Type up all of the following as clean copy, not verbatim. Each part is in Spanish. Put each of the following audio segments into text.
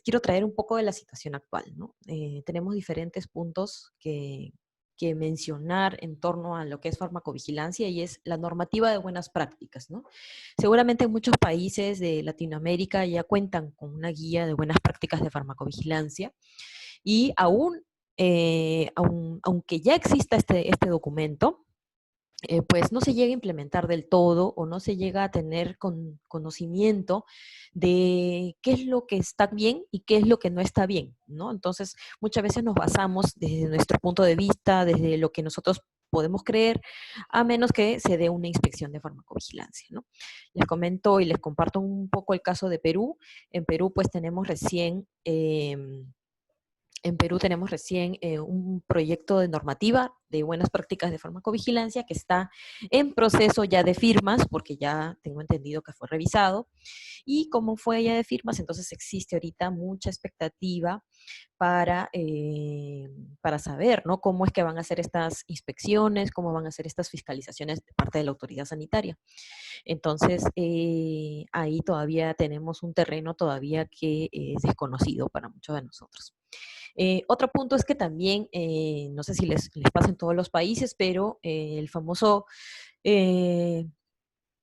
quiero traer un poco de la situación actual, ¿no? Tenemos diferentes puntos que mencionar en torno a lo que es farmacovigilancia y es la normativa de buenas prácticas, ¿no? Seguramente muchos países de Latinoamérica ya cuentan con una guía de buenas prácticas de farmacovigilancia y aunque ya exista este documento, pues no se llega a implementar del todo o no se llega a tener conocimiento de qué es lo que está bien y qué es lo que no está bien, ¿no? Entonces, muchas veces nos basamos desde nuestro punto de vista, desde lo que nosotros podemos creer, a menos que se dé una inspección de farmacovigilancia, ¿no? Les comento y les comparto un poco el caso de Perú. En Perú, pues tenemos recién... en Perú tenemos recién un proyecto de normativa de buenas prácticas de farmacovigilancia que está en proceso ya de firmas, porque ya tengo entendido que fue revisado. Y como fue ya de firmas, entonces existe ahorita mucha expectativa para, eh, para saber, ¿no?, cómo es que van a hacer estas inspecciones, cómo van a hacer estas fiscalizaciones de parte de la autoridad sanitaria. Entonces, ahí todavía tenemos un terreno todavía que es desconocido para muchos de nosotros. Otro punto es que también, no sé si les pasa en todos los países, pero eh,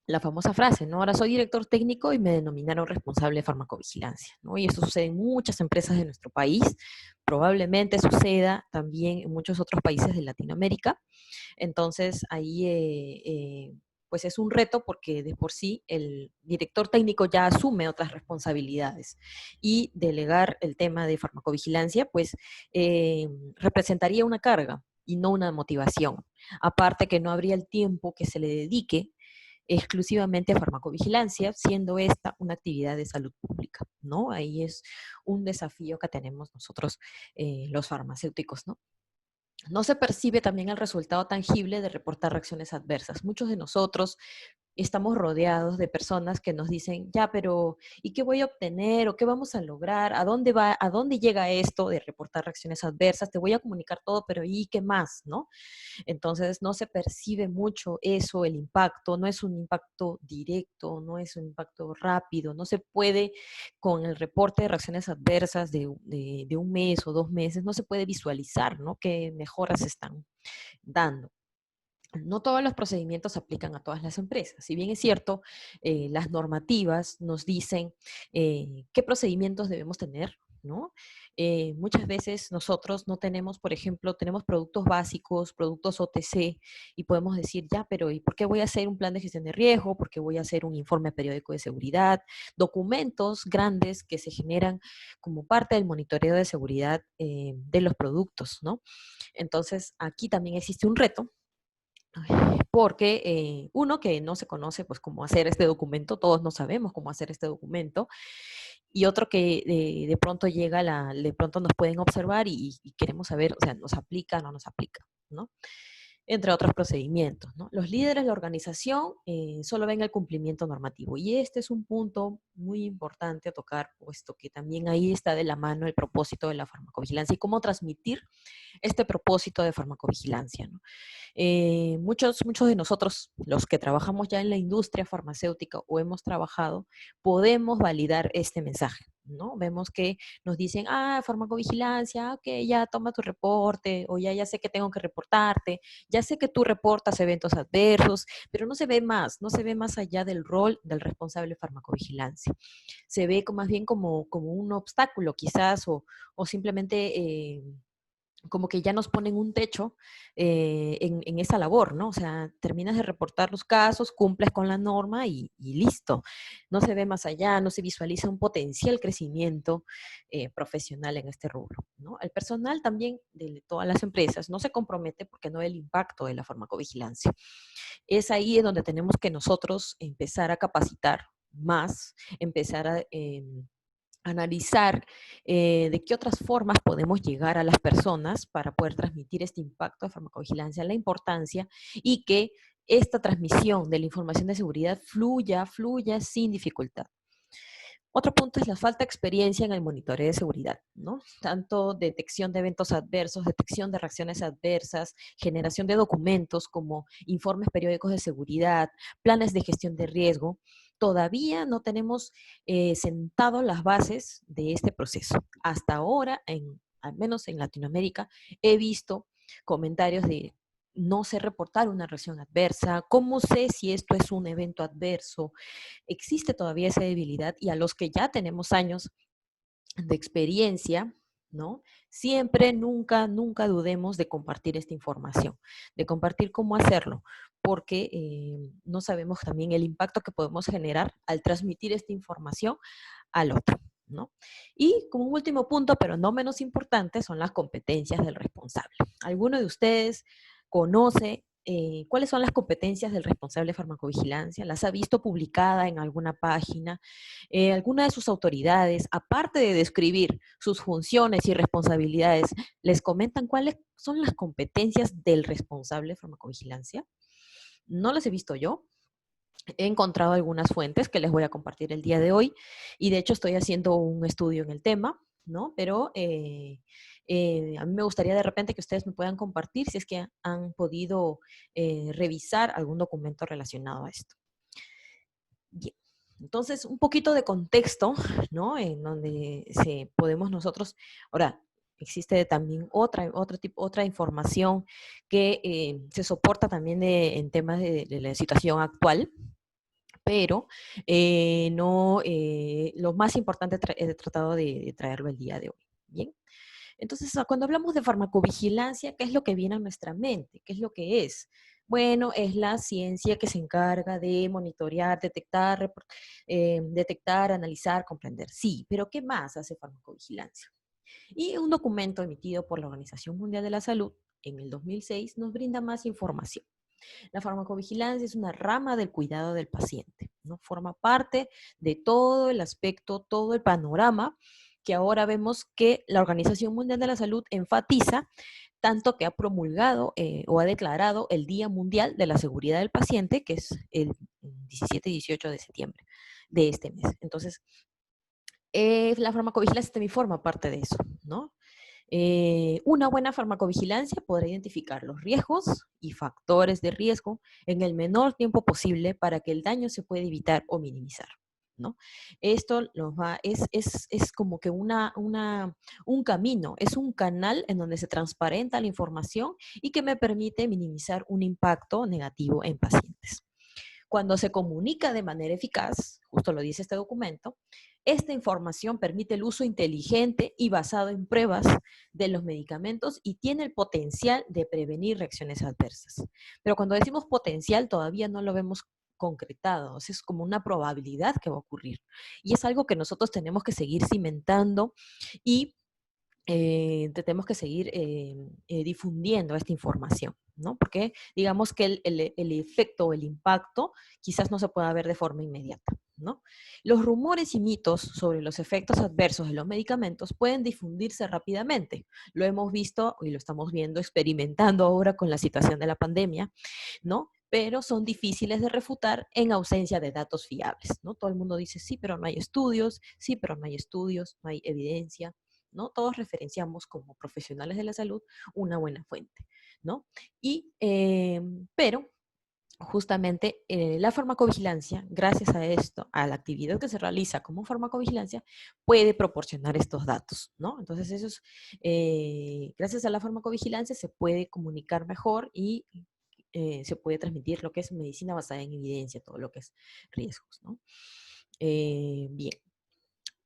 la famosa frase, ¿no? Ahora soy director técnico y me denominaron responsable de farmacovigilancia, ¿no? Y esto sucede en muchas empresas de nuestro país, probablemente suceda también en muchos otros países de Latinoamérica. Entonces, ahí pues es un reto porque de por sí el director técnico ya asume otras responsabilidades y delegar el tema de farmacovigilancia pues representaría una carga y no una motivación. Aparte que no habría el tiempo que se le dedique exclusivamente a farmacovigilancia, siendo esta una actividad de salud pública, ¿no? Ahí es un desafío que tenemos nosotros los farmacéuticos, ¿no? No se percibe también el resultado tangible de reportar reacciones adversas. Muchos de nosotros estamos rodeados de personas que nos dicen, ya, pero ¿y qué voy a obtener o qué vamos a lograr? ¿A dónde va, a dónde llega esto de reportar reacciones adversas? Te voy a comunicar todo, pero ¿y qué más, no? Entonces no se percibe mucho eso, el impacto, no es un impacto directo, no es un impacto rápido, no se puede con el reporte de reacciones adversas de un mes o 2 meses, no se puede visualizar, ¿no?, qué mejoras se están dando. No todos los procedimientos se aplican a todas las empresas. Si bien es cierto, las normativas nos dicen qué procedimientos debemos tener, ¿no? Muchas veces nosotros no tenemos, por ejemplo, tenemos productos básicos, productos OTC, y podemos decir, ya, pero ¿y por qué voy a hacer un plan de gestión de riesgo? ¿Por qué voy a hacer un informe periódico de seguridad? Documentos grandes que se generan como parte del monitoreo de seguridad de los productos, ¿no? Entonces, aquí también existe un reto porque uno, que no se conoce pues cómo hacer este documento, todos no sabemos cómo hacer este documento, y otro que de pronto de pronto nos pueden observar y queremos saber, o sea, nos aplica, no nos aplica, ¿no? Entre otros procedimientos, ¿no? Los líderes de la organización solo ven el cumplimiento normativo y este es un punto muy importante a tocar, puesto que también ahí está de la mano el propósito de la farmacovigilancia y cómo transmitir este propósito de farmacovigilancia, ¿no? Muchos de nosotros, los que trabajamos ya en la industria farmacéutica o hemos trabajado, podemos validar este mensaje, ¿no? Vemos que nos dicen, farmacovigilancia, ok, ya toma tu reporte, o ya sé que tengo que reportarte, ya sé que tú reportas eventos adversos, pero no se ve más, no se ve más allá del rol del responsable de farmacovigilancia. Se ve más bien como un obstáculo quizás, o simplemente como que ya nos ponen un techo en esa labor, ¿no? O sea, terminas de reportar los casos, cumples con la norma y listo. No se ve más allá, no se visualiza un potencial crecimiento profesional en este rubro, ¿no? El personal también de todas las empresas no se compromete porque no ve el impacto de la farmacovigilancia. Es ahí en donde tenemos que nosotros empezar a capacitar más, empezar a analizar de qué otras formas podemos llegar a las personas para poder transmitir este impacto de farmacovigilancia, la importancia y que esta transmisión de la información de seguridad fluya sin dificultad. Otro punto es la falta de experiencia en el monitoreo de seguridad, ¿no? Tanto detección de eventos adversos, detección de reacciones adversas, generación de documentos como informes periódicos de seguridad, planes de gestión de riesgo. todavía no tenemos sentado las bases de este proceso. Hasta ahora, al menos en Latinoamérica, he visto comentarios de no sé reportar una reacción adversa, cómo sé si esto es un evento adverso. Existe todavía esa debilidad y a los que ya tenemos años de experiencia, ¿no? Siempre, nunca, nunca dudemos de compartir esta información, de compartir cómo hacerlo, porque no sabemos también el impacto que podemos generar al transmitir esta información al otro, ¿no? Y como último punto, pero no menos importante, son las competencias del responsable. ¿Alguno de ustedes conoce cuáles son las competencias del responsable de farmacovigilancia? ¿Las ha visto publicada en alguna página? ¿Alguna de sus autoridades, aparte de describir sus funciones y responsabilidades, les comentan cuáles son las competencias del responsable de farmacovigilancia? No las he visto yo. He encontrado algunas fuentes que les voy a compartir el día de hoy y de hecho estoy haciendo un estudio en el tema, ¿no? Pero a mí me gustaría de repente que ustedes me puedan compartir si es que han podido revisar algún documento relacionado a esto. Bien. Entonces, un poquito de contexto, ¿no? En donde podemos nosotros, ahora, existe también otra información que se soporta también en temas de la situación actual, pero no, lo más importante he tratado de traerlo el día de hoy. Bien. Entonces, cuando hablamos de farmacovigilancia, ¿qué es lo que viene a nuestra mente? ¿Qué es lo que es? Bueno, es la ciencia que se encarga de monitorear, detectar, analizar, comprender. Sí, pero ¿qué más hace farmacovigilancia? Y un documento emitido por la Organización Mundial de la Salud en el 2006 nos brinda más información. La farmacovigilancia es una rama del cuidado del paciente, ¿no? Forma parte de todo el aspecto, todo el panorama que ahora vemos que la Organización Mundial de la Salud enfatiza, tanto que ha promulgado o ha declarado el Día Mundial de la Seguridad del Paciente, que es el 17 y 18 de septiembre de este mes. Entonces, la farmacovigilancia también forma parte de eso, ¿no? Una buena farmacovigilancia podrá identificar los riesgos y factores de riesgo en el menor tiempo posible para que el daño se pueda evitar o minimizar, ¿no? Esto es como que un camino, es un canal en donde se transparenta la información y que me permite minimizar un impacto negativo en pacientes. Cuando se comunica de manera eficaz, justo lo dice este documento, esta información permite el uso inteligente y basado en pruebas de los medicamentos y tiene el potencial de prevenir reacciones adversas. Pero cuando decimos potencial, todavía no lo vemos concretado, o sea, es como una probabilidad que va a ocurrir. Y es algo que nosotros tenemos que seguir cimentando y tenemos que seguir difundiendo esta información, ¿no? Porque digamos que el efecto o el impacto quizás no se pueda ver de forma inmediata, ¿no? Los rumores y mitos sobre los efectos adversos de los medicamentos pueden difundirse rápidamente. Lo hemos visto y lo estamos viendo, experimentando ahora con la situación de la pandemia, ¿no? Pero son difíciles de refutar en ausencia de datos fiables, ¿no? Todo el mundo dice, sí, pero no hay estudios, sí, pero no hay estudios, no hay evidencia, ¿no? Todos referenciamos como profesionales de la salud una buena fuente, ¿no? Pero justamente la farmacovigilancia, gracias a esto, a la actividad que se realiza como farmacovigilancia, puede proporcionar estos datos, ¿no? Entonces, gracias a la farmacovigilancia se puede comunicar mejor y se puede transmitir lo que es medicina basada en evidencia, todo lo que es riesgos, ¿no? Bien.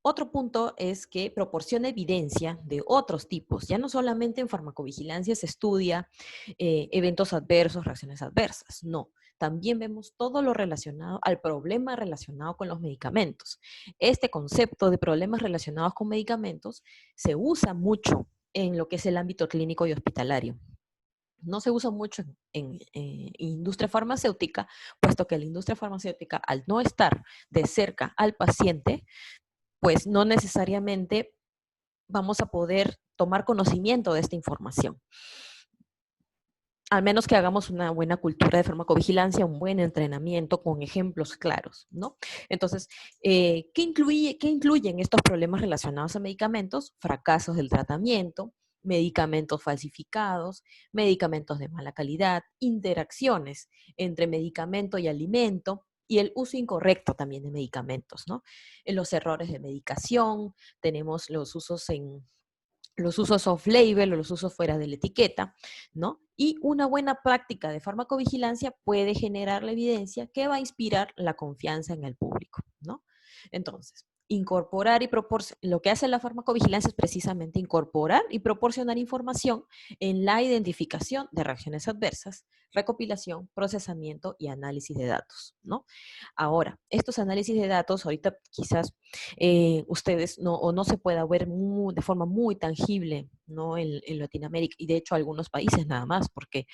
Otro punto es que proporciona evidencia de otros tipos. Ya no solamente en farmacovigilancia se estudia eventos adversos, reacciones adversas, no. También vemos todo lo relacionado al problema relacionado con los medicamentos. Este concepto de problemas relacionados con medicamentos se usa mucho en lo que es el ámbito clínico y hospitalario. No se usa mucho en industria farmacéutica, puesto que la industria farmacéutica, al no estar de cerca al paciente, pues no necesariamente vamos a poder tomar conocimiento de esta información. Al menos que hagamos una buena cultura de farmacovigilancia, un buen entrenamiento con ejemplos claros, ¿no? Entonces, qué incluyen estos problemas relacionados a medicamentos? Fracasos del tratamiento, medicamentos falsificados, medicamentos de mala calidad, interacciones entre medicamento y alimento, y el uso incorrecto también de medicamentos, ¿no? Los errores de medicación, tenemos los usos off-label o los usos fuera de la etiqueta, ¿no? Y una buena práctica de farmacovigilancia puede generar la evidencia que va a inspirar la confianza en el público, ¿no? Entonces, incorporar y proporcionar, lo que hace la farmacovigilancia es precisamente incorporar y proporcionar información en la identificación de reacciones adversas, recopilación, procesamiento y análisis de datos, ¿no? Ahora, estos análisis de datos, ahorita quizás ustedes no, o no se pueda ver de forma muy tangible, ¿no? En Latinoamérica y de hecho algunos países nada más, porque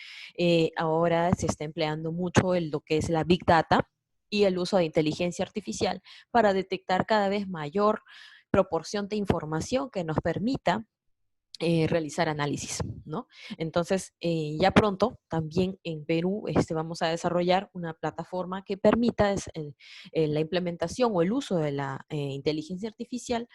ahora se está empleando mucho lo que es la Big Data y el uso de inteligencia artificial para detectar cada vez mayor proporción de información que nos permita realizar análisis, ¿no? Entonces, ya pronto, también en Perú, vamos a desarrollar una plataforma que permita la implementación o el uso de la inteligencia artificial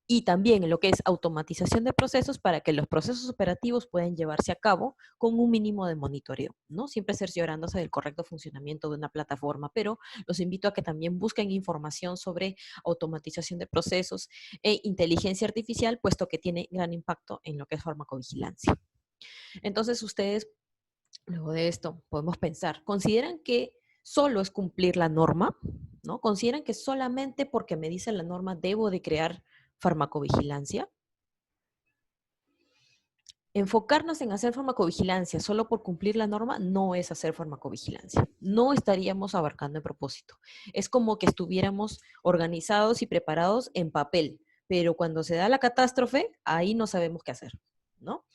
y también en lo que es automatización de procesos para que los procesos operativos puedan llevarse a cabo con un mínimo de monitoreo, ¿no? Siempre cerciorándose del correcto funcionamiento de una plataforma, pero los invito a que también busquen información sobre automatización de procesos e inteligencia artificial, puesto que tiene gran impacto en lo que es farmacovigilancia. Entonces, ustedes, luego de esto, podemos pensar, ¿consideran que solo es cumplir la norma? ¿No? ¿Consideran que solamente porque me dice la norma debo de crear farmacovigilancia? Enfocarnos en hacer farmacovigilancia solo por cumplir la norma no es hacer farmacovigilancia. No estaríamos abarcando el propósito. Es como que estuviéramos organizados y preparados en papel, pero cuando se da la catástrofe, ahí no sabemos qué hacer, ¿no?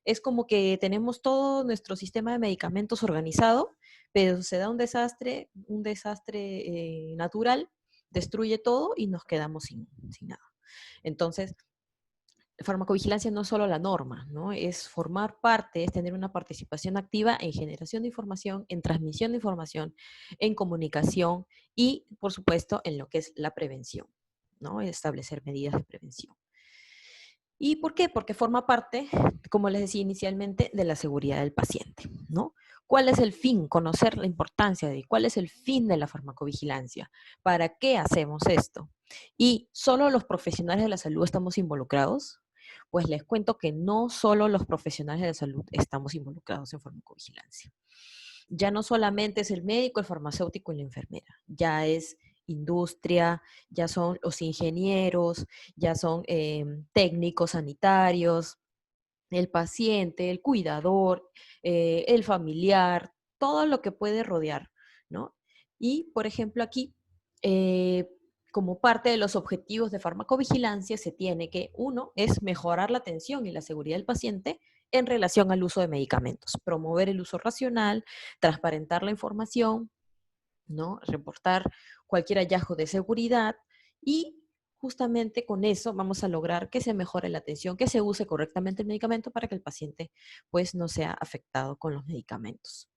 Es como que tenemos todo nuestro sistema de medicamentos organizado, pero se da un desastre natural, destruye todo y nos quedamos sin nada. Entonces, farmacovigilancia no es solo la norma, ¿no? Es formar parte, es tener una participación activa en generación de información, en transmisión de información, en comunicación y, por supuesto, en lo que es la prevención, ¿no? Establecer medidas de prevención. ¿Y por qué? Porque forma parte, como les decía inicialmente, de la seguridad del paciente, ¿no? ¿Cuál es el fin? Conocer la importancia de cuál es el fin de la farmacovigilancia. ¿Para qué hacemos esto? ¿Y solo los profesionales de la salud estamos involucrados? Pues les cuento que no solo los profesionales de la salud estamos involucrados en farmacovigilancia. Ya no solamente es el médico, el farmacéutico y la enfermera, ya es industria, ya son los ingenieros, ya son técnicos sanitarios, el paciente, el cuidador, el familiar, todo lo que puede rodear, ¿no? Y, por ejemplo, aquí, eh, como parte de los objetivos de farmacovigilancia, se tiene que, uno, es mejorar la atención y la seguridad del paciente en relación al uso de medicamentos, promover el uso racional, transparentar la información, ¿no? Reportar cualquier hallazgo de seguridad y justamente con eso vamos a lograr que se mejore la atención, que se use correctamente el medicamento para que el paciente pues no sea afectado con los medicamentos.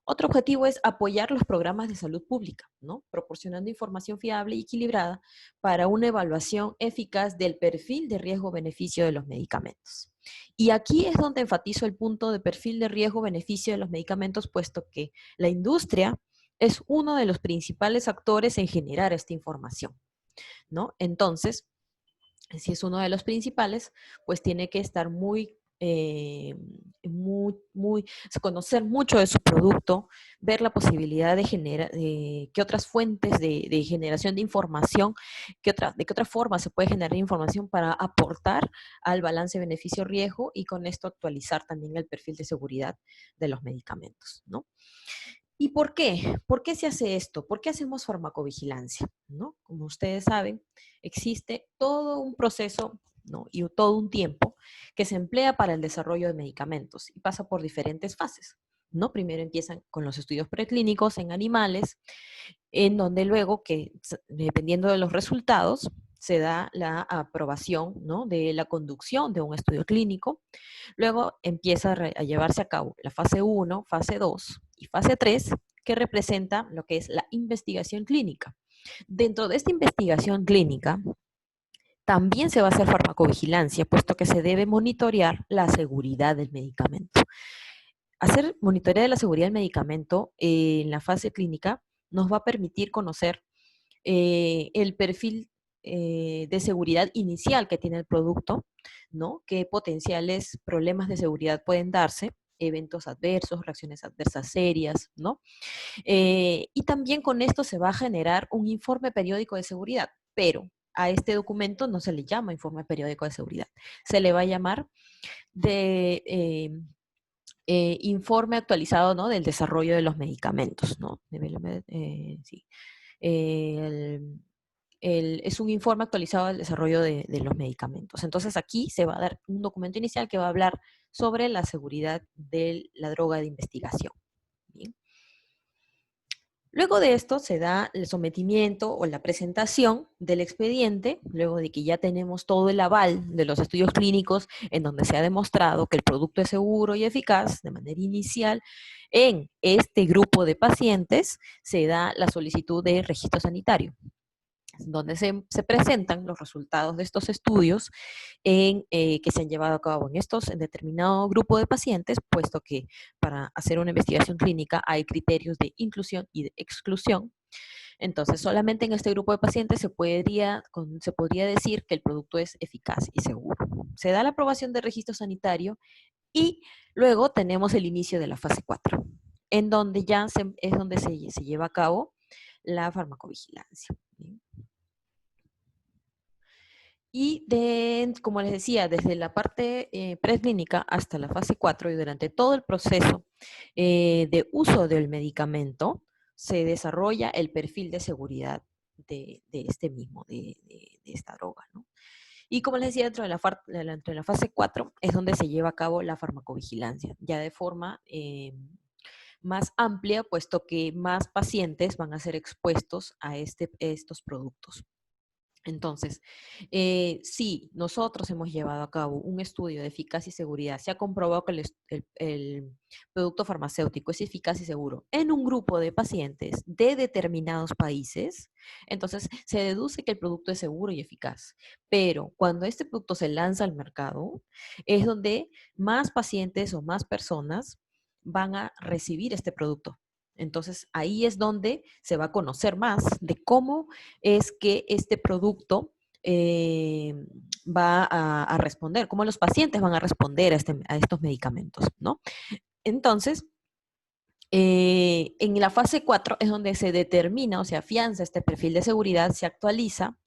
Otro objetivo es apoyar los programas de salud pública, ¿no? Proporcionando información fiable y equilibrada para una evaluación eficaz del perfil de riesgo-beneficio de los medicamentos. Y aquí es donde enfatizo el punto de perfil de riesgo-beneficio de los medicamentos, puesto que la industria es uno de los principales actores en generar esta información, ¿no? Entonces, si es uno de los principales, pues tiene que estar conocer mucho de su producto, ver la posibilidad de generar, qué otras fuentes de generación de información, de qué otra forma se puede generar información para aportar al balance beneficio-riesgo y con esto actualizar también el perfil de seguridad de los medicamentos, ¿no? ¿Y por qué? ¿Por qué se hace esto? ¿Por qué hacemos farmacovigilancia? ¿No? Como ustedes saben, existe todo un proceso, ¿no? Y todo un tiempo que se emplea para el desarrollo de medicamentos y pasa por diferentes fases, ¿no? Primero empiezan con los estudios preclínicos en animales, en donde luego, dependiendo de los resultados, se da la aprobación, ¿no? De la conducción de un estudio clínico. Luego empieza a llevarse a cabo la fase 1, fase 2 y fase 3, que representa lo que es la investigación clínica. Dentro de esta investigación clínica, también se va a hacer farmacovigilancia, puesto que se debe monitorear la seguridad del medicamento. Hacer monitoreo de la seguridad del medicamento en la fase clínica nos va a permitir conocer el perfil de seguridad inicial que tiene el producto, ¿no? Qué potenciales problemas de seguridad pueden darse, eventos adversos, reacciones adversas serias, ¿no? Y también con esto se va a generar un informe periódico de seguridad, pero a este documento no se le llama informe periódico de seguridad, se le va a llamar de informe actualizado, ¿no? Del desarrollo de los medicamentos, ¿no? Sí. El, es un informe actualizado del desarrollo de los medicamentos. Entonces aquí se va a dar un documento inicial que va a hablar sobre la seguridad de la droga de investigación. ¿Bien? Luego de esto se da el sometimiento o la presentación del expediente, luego de que ya tenemos todo el aval de los estudios clínicos en donde se ha demostrado que el producto es seguro y eficaz de manera inicial. En este grupo de pacientes se da la solicitud de registro sanitario, donde se presentan los resultados de estos estudios que se han llevado a cabo en determinado grupo de pacientes, puesto que para hacer una investigación clínica hay criterios de inclusión y de exclusión. Entonces, solamente en este grupo de pacientes se podría decir que el producto es eficaz y seguro. Se da la aprobación de registro sanitario y luego tenemos el inicio de la fase 4, en donde es donde se lleva a cabo la farmacovigilancia. ¿Bien? Y como les decía, desde la parte preclínica hasta la fase 4 y durante todo el proceso de uso del medicamento, se desarrolla el perfil de seguridad de este mismo, de esta droga, ¿no? Y como les decía, dentro de la fase 4 es donde se lleva a cabo la farmacovigilancia, ya de forma más amplia, puesto que más pacientes van a ser expuestos a estos productos. Entonces, si nosotros hemos llevado a cabo un estudio de eficacia y seguridad, se ha comprobado que el producto farmacéutico es eficaz y seguro en un grupo de pacientes de determinados países, entonces se deduce que el producto es seguro y eficaz. Pero cuando este producto se lanza al mercado, es donde más pacientes o más personas van a recibir este producto. Entonces, ahí es donde se va a conocer más de cómo es que este producto eh, va a responder, cómo los pacientes van a responder a estos medicamentos, ¿no? Entonces, en la fase 4 es donde se determina o se afianza este perfil de seguridad, se actualiza,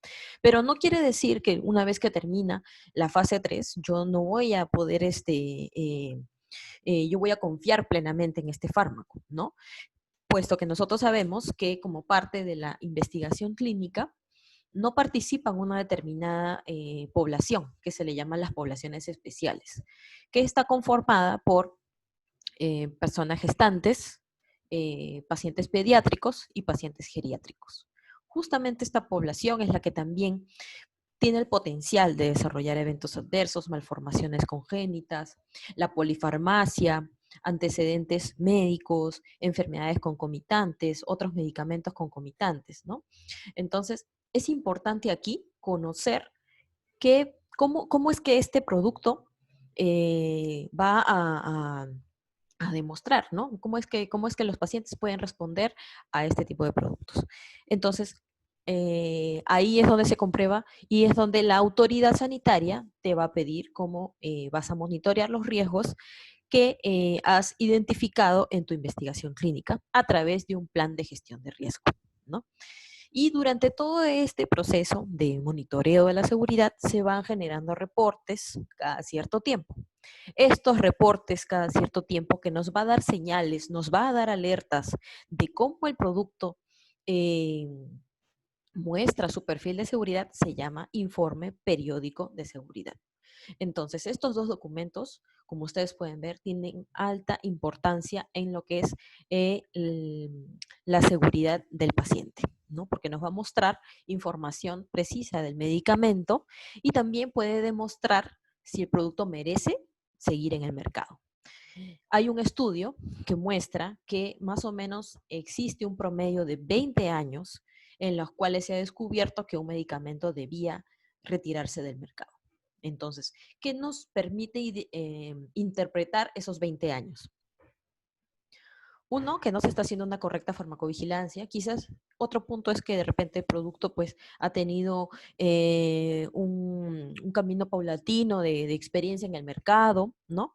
pero no quiere decir que una vez que termina la fase 3, yo no voy a poder, yo voy a confiar plenamente en este fármaco, ¿no? Puesto que nosotros sabemos que como parte de la investigación clínica, no participan una determinada población, que se le llaman las poblaciones especiales, que está conformada por personas gestantes, pacientes pediátricos y pacientes geriátricos. Justamente esta población es la que también tiene el potencial de desarrollar eventos adversos, malformaciones congénitas, la polifarmacia, antecedentes médicos, enfermedades concomitantes, otros medicamentos concomitantes, ¿no? Entonces, es importante aquí conocer cómo es que este producto va a demostrar, ¿no? Cómo es que los pacientes pueden responder a este tipo de productos. Entonces, ahí es donde se comprueba y es donde la autoridad sanitaria te va a pedir cómo vas a monitorear los riesgos que has identificado en tu investigación clínica a través de un plan de gestión de riesgo, ¿no? Y durante todo este proceso de monitoreo de la seguridad se van generando reportes cada cierto tiempo. Estos reportes cada cierto tiempo que nos va a dar señales, nos va a dar alertas de cómo el producto eh, muestra su perfil de seguridad, se llama informe periódico de seguridad. Entonces, estos dos documentos, como ustedes pueden ver, tienen alta importancia en lo que es la seguridad del paciente, ¿no? Porque nos va a mostrar información precisa del medicamento y también puede demostrar si el producto merece seguir en el mercado. Hay un estudio que muestra que más o menos existe un promedio de 20 años en los cuales se ha descubierto que un medicamento debía retirarse del mercado. Entonces, ¿qué nos permite interpretar esos 20 años? Uno, que no se está haciendo una correcta farmacovigilancia. Quizás otro punto es que de repente el producto pues ha tenido un camino paulatino de experiencia en el mercado, ¿no?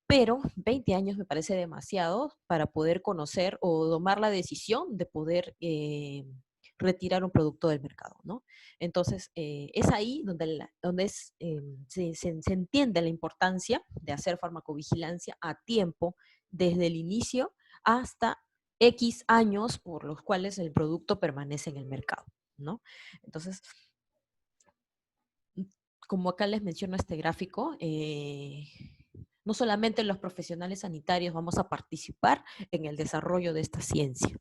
Pero 20 años me parece demasiado para poder conocer o tomar la decisión de poder retirar un producto del mercado, ¿no? Entonces, es ahí donde, se entiende la importancia de hacer farmacovigilancia a tiempo, desde el inicio hasta X años por los cuales el producto permanece en el mercado, ¿no? Entonces, como acá les menciono este gráfico, no solamente los profesionales sanitarios vamos a participar en el desarrollo de esta ciencia,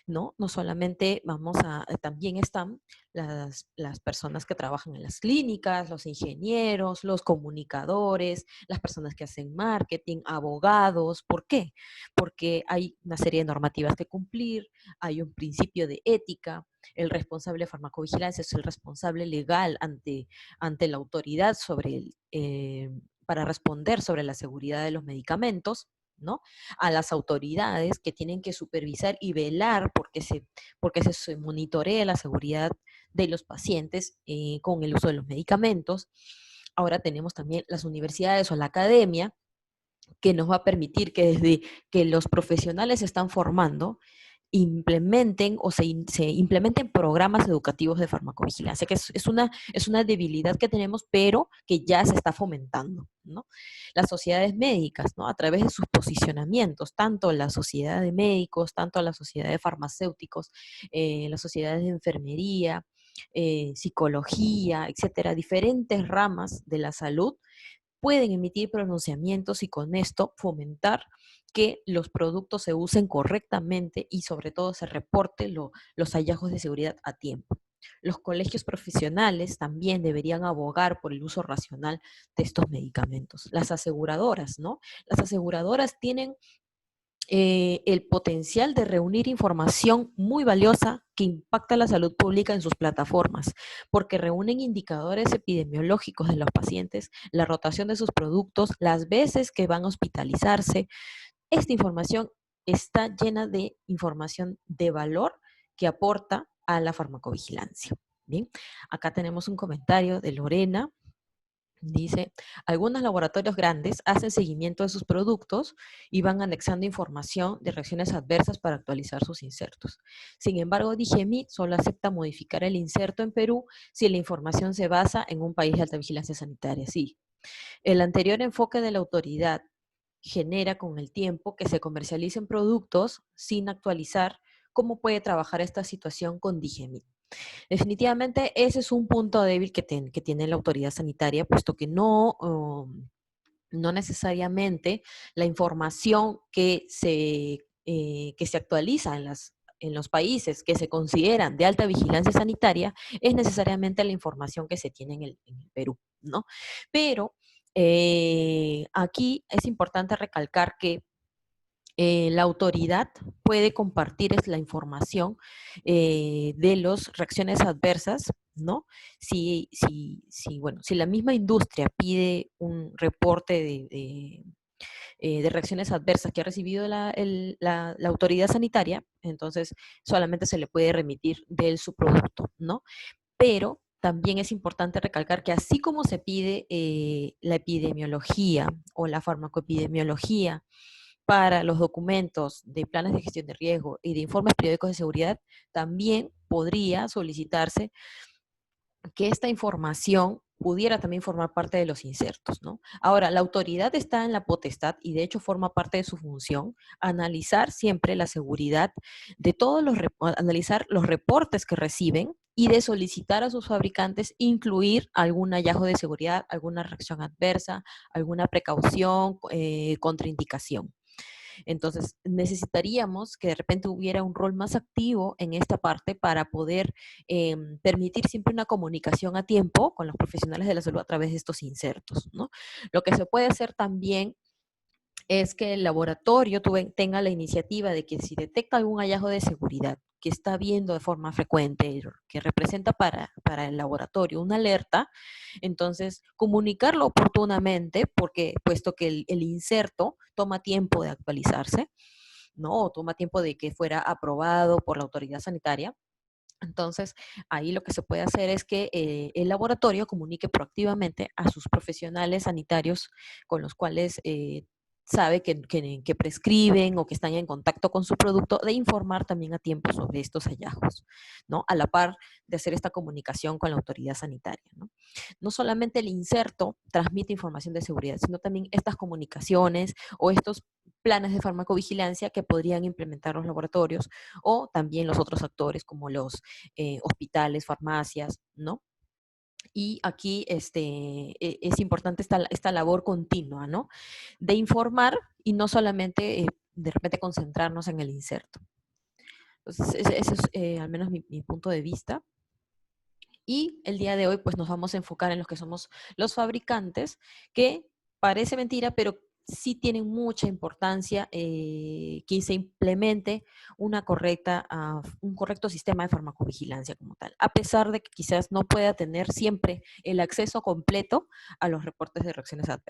¿no? No solamente también están las personas que trabajan en las clínicas, los ingenieros, los comunicadores, las personas que hacen marketing, abogados. ¿Por qué? Porque hay una serie de normativas que cumplir, hay un principio de ética, el responsable de farmacovigilancia es el responsable legal ante la autoridad para responder sobre la seguridad de los medicamentos, ¿no? A las autoridades que tienen que supervisar y velar porque se monitoree la seguridad de los pacientes con el uso de los medicamentos. Ahora tenemos también las universidades o la academia, que nos va a permitir que desde que los profesionales se están formando, implementen o se implementen programas educativos de farmacovigilancia, que es una debilidad que tenemos, pero que ya se está fomentando, ¿no? Las sociedades médicas, ¿no? A través de sus posicionamientos, tanto la sociedad de médicos, tanto la sociedad de farmacéuticos, las sociedades de enfermería, psicología, etcétera, diferentes ramas de la salud pueden emitir pronunciamientos y con esto fomentar que los productos se usen correctamente y sobre todo se reporten los hallazgos de seguridad a tiempo. Los colegios profesionales también deberían abogar por el uso racional de estos medicamentos. Las aseguradoras, ¿no? Las aseguradoras tienen el potencial de reunir información muy valiosa que impacta la salud pública en sus plataformas, porque reúnen indicadores epidemiológicos de los pacientes, la rotación de sus productos, las veces que van a hospitalizarse. Esta información está llena de información de valor que aporta a la farmacovigilancia. Bien, acá tenemos un comentario de Lorena. Dice, algunos laboratorios grandes hacen seguimiento de sus productos y van anexando información de reacciones adversas para actualizar sus insertos. Sin embargo, DIGEMI solo acepta modificar el inserto en Perú si la información se basa en un país de alta vigilancia sanitaria. Sí, el anterior enfoque de la autoridad genera con el tiempo que se comercialicen productos sin actualizar. ¿Cómo puede trabajar esta situación con DIGEMI? Definitivamente ese es un punto débil que tiene la autoridad sanitaria, puesto que no necesariamente la información que se actualiza en los países que se consideran de alta vigilancia sanitaria es necesariamente la información que se tiene en el Perú, ¿no? Pero aquí es importante recalcar que la autoridad puede compartir la información de las reacciones adversas, ¿no? Bueno, si la misma industria pide un reporte de reacciones adversas que ha recibido la autoridad sanitaria, entonces solamente se le puede remitir de su producto, ¿no? Pero también es importante recalcar que así como se pide la epidemiología o la farmacoepidemiología para los documentos de planes de gestión de riesgo y de informes periódicos de seguridad, también podría solicitarse que esta información pudiera también formar parte de los insertos, ¿no? Ahora, la autoridad está en la potestad y de hecho forma parte de su función analizar siempre la seguridad de analizar los reportes que reciben y de solicitar a sus fabricantes incluir algún hallazgo de seguridad, alguna reacción adversa, alguna precaución, contraindicación. Entonces, necesitaríamos que de repente hubiera un rol más activo en esta parte para poder permitir siempre una comunicación a tiempo con los profesionales de la salud a través de estos insertos, ¿no? Lo que se puede hacer también es que el laboratorio tenga la iniciativa de que si detecta algún hallazgo de seguridad que está viendo de forma frecuente, que representa para el laboratorio una alerta, entonces comunicarlo oportunamente, porque puesto que el inserto toma tiempo de actualizarse, ¿no? O toma tiempo de que fuera aprobado por la autoridad sanitaria. Entonces, ahí lo que se puede hacer es que el laboratorio comunique proactivamente a sus profesionales sanitarios con los cuales sabe que prescriben o que están en contacto con su producto, de informar también a tiempo sobre estos hallazgos, ¿no? A la par de hacer esta comunicación con la autoridad sanitaria, ¿no? No solamente el inserto transmite información de seguridad, sino también estas comunicaciones o estos planes de farmacovigilancia que podrían implementar los laboratorios o también los otros actores como los hospitales, farmacias, ¿no? Y aquí es importante esta labor continua, ¿no? De informar y no solamente de repente concentrarnos en el inserto. Entonces, ese es al menos mi punto de vista. Y el día de hoy, pues nos vamos a enfocar en los que somos los fabricantes, que parece mentira, pero sí tienen mucha importancia que se implemente un correcto sistema de farmacovigilancia como tal, a pesar de que quizás no pueda tener siempre el acceso completo a los reportes de reacciones adversas.